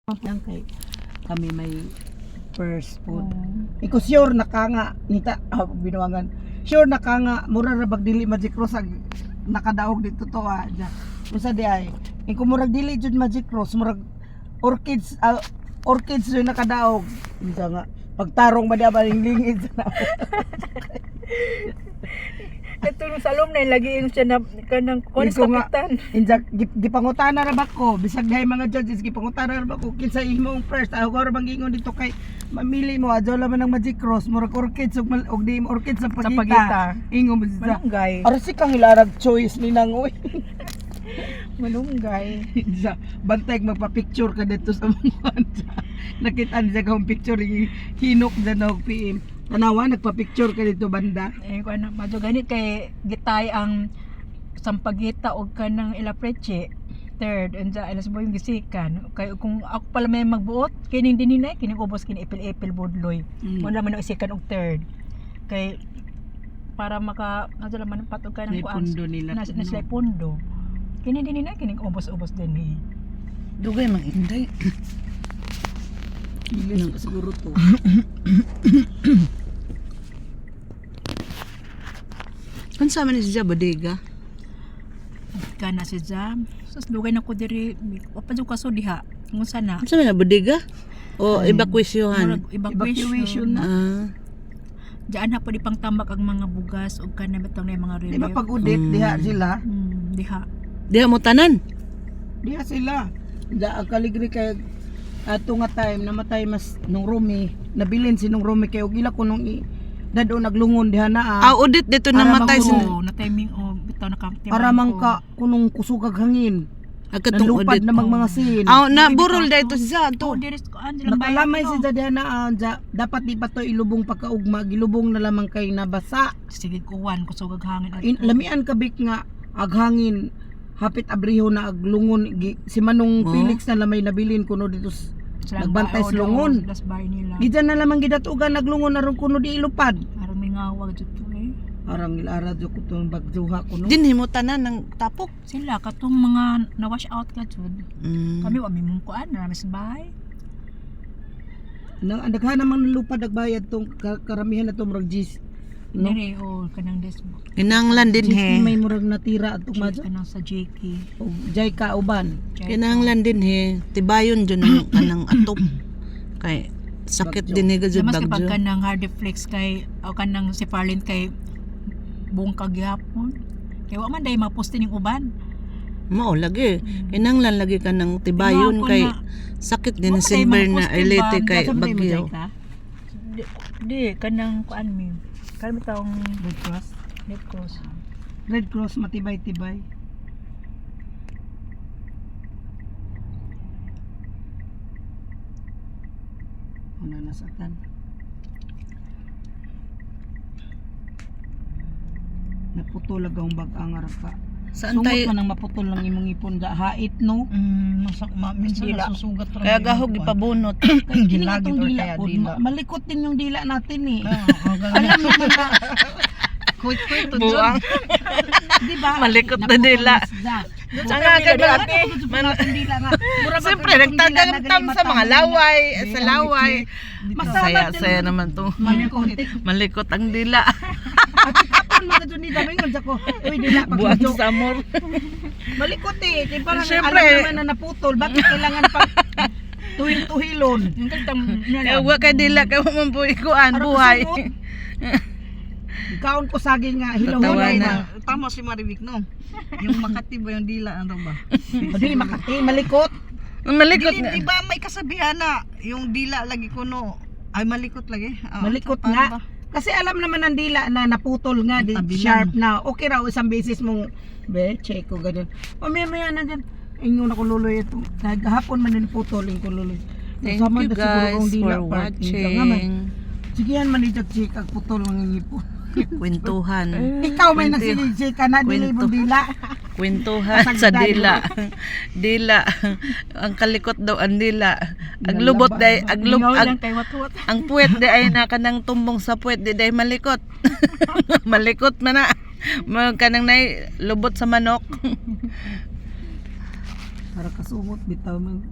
Yan kay kami may first food. Iko sure nakanga nita binuangan. Sure nakanga mura ra bag dili Magic Cross ag nakadaog dito to ja. Usa di ay. Iko murag dili jud Magic Cross murag orchids orchids jud nakadaog. Bisa nga pagtarong ba diya lingid sa Ito nung salom na lagi yung siya na kanang konis Iko nga, kapitan. injak gipangutana ra ba ko bisag dahay mga judges gipangutana ra ba ko kinsa imong first ako ra bang gingon dito kay mamili mo adto laman ng Magic Cross murag orchids ug di orchids sa Sa pagita pagita. ingon mo sa Malunggay. ara si kang ilarag choice ni nang uy Malunggay. sa bantay magpa-picture ka dito sa mga nakita niya ka picture hinok dyan na PM tanawa nagpa-picture ka dito banda Eh ko ana madyo ganit kay gitay ang sampagita og kanang ilapreche third and sa alas boy gisikan kay kung ako pala may magbuot kining dininay kining ubos kini ipil budloy wala man ang isikan og third kay para maka adto man patog ka ng may pundo nila na sila pundo kini dininay kining ubos din ni Dugay mang inday. Ilis siguro to Kansa man ni siya bodega? kana si Jam sus dugay na ko diri pa jud kaso diha ngunsa na Kansa man na bodega? O evacuation? murag evacuation na diyan na pwede pang tambak ang mga bugas o kana betong na yung mga di ba relief pag udit diha sila diha Diha mo tanan? diha sila da ang kaligri kay ato nga time namatay mas nung Rumi nabilin si nung Rumi kay og ila ko nung dado naglungon diha na Audit dito Para namatay oo na timing o bitaw na para man ka kunong kusugag hangin Agkatong nalupad audit. na mga sin Na burol dito siya to. oh diris ko andilang bayan nakalamay si diha na dapat di pa to ilubong pagkaugma gilubong na lamang kay nabasa sige kuwan kusugag hangin lamian kabik nga aghangin hapit abriho na aglungon si Manong Felix na lamay nabilin kuno dito nagbantay sa lungon das bay nila gidyan na lamang gidatugan naglungon aron kuno di ilupad aron may ngawag jud to arang ilara jud ko tong bagduha kuno Dinhi mo tanan ng tapok. sila katong mga na wash out ka jud kami wa mi mong kuan na sa bahay nang daghan namang lupad nagbayad tong karamihan na to murag gis no diri o kanang des Kinanglan din he. may murag natira atong madyo kanang sa JK jay kauban Kinanglan din he. Tibayon dyan ang kanang atop. Kay sakit Bagyo. din he gajud Mas kapag bagyo. kanang hard reflex kay o kanang si Farlin kay buong kagyapon kay wa man day maposte ning uban Mao lagi. Kinanglan lagi ka ng tibayon Tingnan ko kay na- sakit din Wa na man day silver na maposte elite ba? kay Sabi mo, bagyo. Jay ka? di kanang kuan mi kan bitawng Red Cross Red Cross Red Cross matibay-tibay una nasatan naputol ang bag-ang arapa Saan sunggot tayo? man ang maputol lang imong ipon da hait no minsan Dila. nasusugat Kaya gahog ipabunot. kay Gilagid itong or dila kaya po dila? malikot din yung dila natin eh alam mo na kuit to Buang. di ba Malikot na dila. Sanga kay malaki. Siyempre nagtagamtam sa mga laway, sa laway. Saya naman to. malikot Malikot ang dila. at kapon mga dun ni dami ngon ko uy dila Buang pag samor. malikot eh kay parang Siyempre. alam naman na naputol bakit kailangan pa tuhil-tuhilon yung kantang Kaya wa kay dila kay man po ikuan Para buhay. kasungot. Kaon ko saging nga hilaw-hilaw na. Tama si Marivic no. Yung Makati ba yung dila ano ba? Dili makati malikot. Malikot Dili, nga. di ba may kasabihan na yung dila lagi kuno ay malikot lagi. Malikot paano nga. ba? Kasi alam naman ng dila na naputol nga, di Tabi sharp na. Okay raw isang beses mong check ko ganyan. Mamaya na dyan. Ingon ako luloy ito. Kahapon man din putol ko luloy. Thank Sama you na siguro guys ang dila for part. Nga man. watching. Sige yan man check ang putol ng ngipon. Kwentuhan. Ikaw may nagsinig ka na dili Kwento. mong dila. Kwentuhan sa dila. Dila. Ang kalikot daw ang dila. Aglubot day, Lingaw lang kay wat-wat ang puwet di ay na kanang tumbong sa puwet di day malikot. Malikot man na. Kanang nay lubot sa manok. Para kasumot bitaw man.